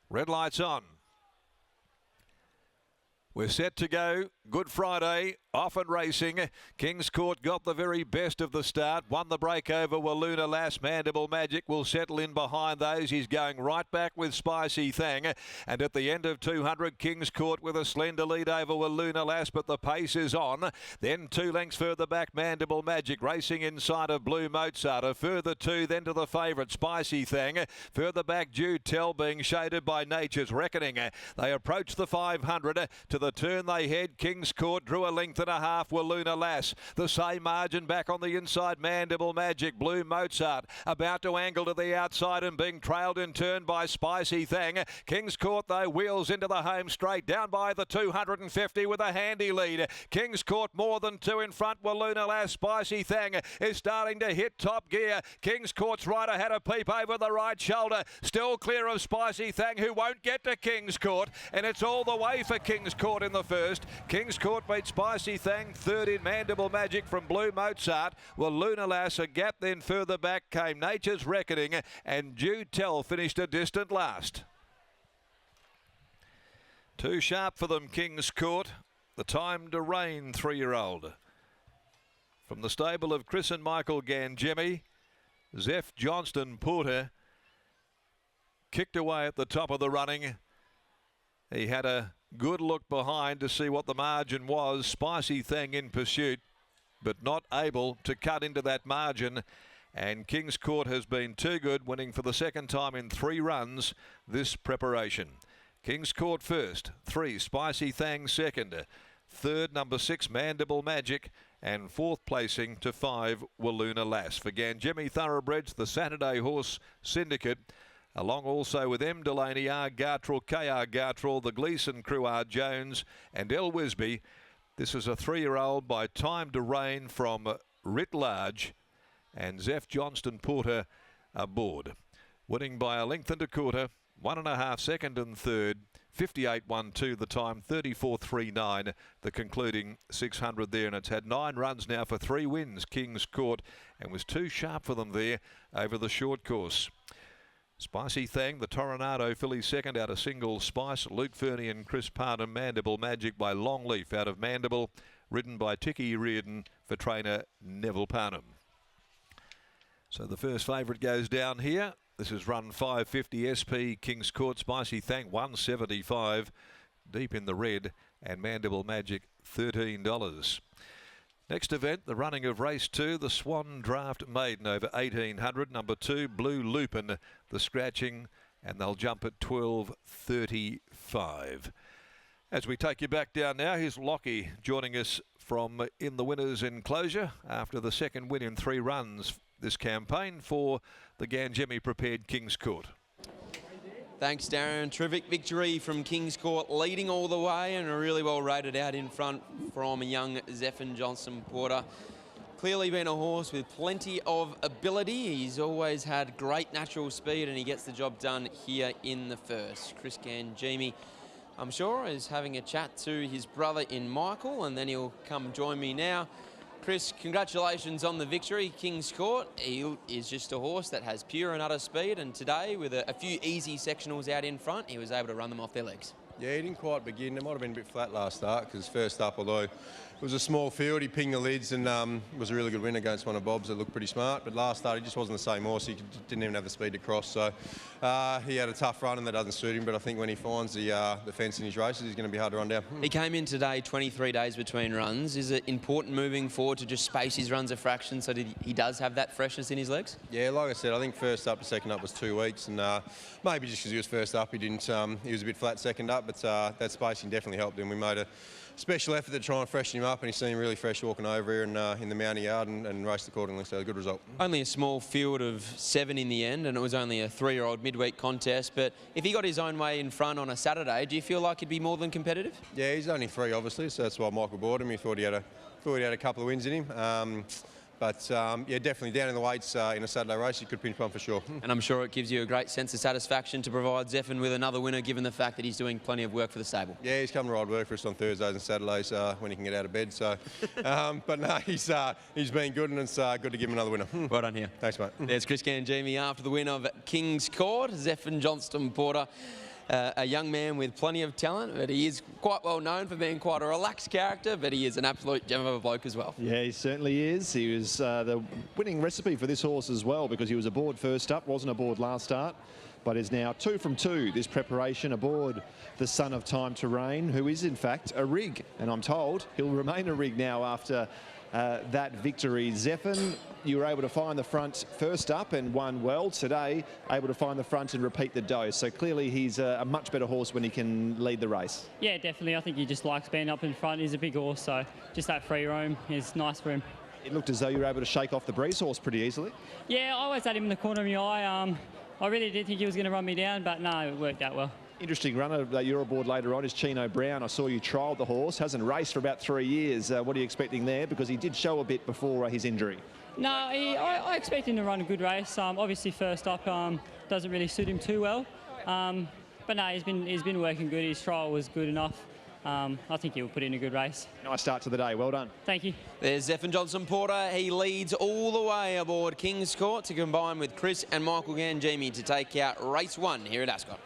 Red lights on. We're set to go. Good Friday, often racing. King's Court got the very best of the start. Won the break over Walloona Lass. Mandible Magic will settle in behind those. He's going right back with Spicy Thang. And at the end of 200, King's Court with a slender lead over Walloona Lass, but the pace is on. Then 2 lengths further back, Mandible Magic racing inside of Blue Mozart. A further 2 then to the favourite, Spicy Thang. Further back, Jude Tell being shaded by Nature's Reckoning. They approach the 500. To the turn they head. King's Court drew a length and a half. Walloona Lass. The same margin back on the inside. Mandible Magic. Blue Mozart about to angle to the outside and being trailed in turn by Spicy Thang. King's Court though wheels into the home straight down by the 250 with a handy lead. King's Court more than 2 in front. Walloona Lass. Spicy Thang is starting to hit top gear. King's Court's rider had a peep over the right shoulder. Still clear of Spicy Thang, who won't get to King's Court, and it's all the way for King's Court in the first. King's Court beat Spicy Thang. Third in Mandible Magic from Blue Mozart. Walloona Lass a gap, then further back came Nature's Reckoning, and Jude Tell finished a distant last. Too sharp for them, King's Court. The Time to Reign 3-year-old. From the stable of Chris and Michael Gangemi, Zeph Johnston Porter kicked away at the top of the running. He had a good look behind to see what the margin was. Spicy Thang in pursuit, but not able to cut into that margin. And King's Court has been too good, winning for the second time in 3 runs this preparation. King's Court first, 3 Spicy Thang second, third number 6 Mandible Magic, and 4th placing to 5 Walloona Lass. For Gangemi Thoroughbreds, the Saturday Horse Syndicate, along also with M. Delaney, R. Gartrell, K.R. Gartrell, the Gleeson crew, R. Jones, and L. Wisby. This is a 3-year-old by Time to Reign from Writ Large, and Zeph Johnston Porter aboard. Winning by a length and a quarter, 1.5 second and third, 58.12 the time, 34.39 the concluding 600 there, and it's had 9 runs now for 3 wins, King's Court, and was too sharp for them there over the short course. Spicy Thang, the Toronado filly second out of Single Spice. Luke Fernie and Chris Parnham. Mandible Magic by Longleaf out of Mandible, ridden by Ticky Reardon for trainer Neville Parnham. So the first favourite goes down here. This is run 550 SP. King's Court. Spicy Thang 175, deep in the red, and Mandible Magic $13. Next event, the running of race 2, the Swan Draft Maiden over 1800. Number 2, Blue Lupin, the scratching, and they'll jump at 12.35. As we take you back down now, here's Lockie joining us from in the winner's enclosure after the second win in 3 runs this campaign for the Gangemi prepared King's Court. Thanks, Darren. Terrific victory from King's Court, leading all the way, and a really well rated out in front from a young Zeph Johnston Porter. Clearly been a horse with plenty of ability. He's always had great natural speed, and he gets the job done here in the first. Chris Gangemi, I'm sure, is having a chat to his brother in Michael, and then he'll come join me now. Chris, congratulations on the victory. King's Court, he is just a horse that has pure and utter speed, and today with a few easy sectionals out in front, he was able to run them off their legs. Yeah, he didn't quite begin. It might have been a bit flat last start because first up, although it was a small field, he pinged the lids and was a really good win against one of Bob's that looked pretty smart. But last start, he just wasn't the same horse. He didn't even have the speed to cross. So he had a tough run and that doesn't suit him. But I think when he finds the fence in his races, he's going to be hard to run down. He came in today 23 days between runs. Is it important moving forward to just space his runs a fraction so that he does have that freshness in his legs? Yeah, like I said, I think first up to second up was 2 weeks. And maybe just because he was first up, he was a bit flat second up. But that spacing definitely helped him. We made a special effort to try and freshen him up, and he seemed really fresh walking over here and in the mounting yard and raced accordingly, so a good result. Only a small field of 7 in the end, and it was only a 3-year-old midweek contest, but if he got his own way in front on a Saturday, do you feel like he'd be more than competitive? Yeah, he's only 3 obviously, so that's why Michael bought him. He thought he had a couple of wins in him. Yeah, definitely down in the weights in a Saturday race, you could pinch one for sure. And I'm sure it gives you a great sense of satisfaction to provide Zephan with another winner, given the fact that he's doing plenty of work for the stable. Yeah, he's come to ride work for us on Thursdays and Saturdays when he can get out of bed. So, but no, he's been good, and it's good to give him another winner. Well done here. Thanks, mate. There's Chris Gangemi after the win of King's Court. Zephan Johnston Porter a young man with plenty of talent, but he is quite well known for being quite a relaxed character, but he is an absolute gem of a bloke as well. Yeah, he certainly is. He was the winning recipe for this horse as well, because he was aboard first up, wasn't aboard last start, but is now 2 from 2 this preparation aboard the Son of Time to Reign, who is in fact a rig, and I'm told he'll remain a rig now after that victory. Zephyr, you were able to find the front first up and won well today, able to find the front and repeat the dose. So clearly he's a much better horse when he can lead the race. Yeah, definitely. I think he just likes being up in front. He's a big horse, so just that free roam is nice for him. It looked as though you were able to shake off the breeze horse pretty easily. Yeah, I always had him in the corner of my eye. I really did think he was going to run me down, but no, it worked out well. Interesting runner that you're aboard later on is Chino Brown. I saw you trialled the horse, hasn't raced for about 3 years. What are you expecting there? Because he did show a bit before his injury. No, I expect him to run a good race. Obviously, first up doesn't really suit him too well. But no, he's been working good. His trial was good enough. I think he'll put in a good race. Nice start to the day. Well done. Thank you. There's Zephyr Johnson Porter. He leads all the way aboard King's Court to combine with Chris and Michael Gangemi to take out race 1 here at Ascot.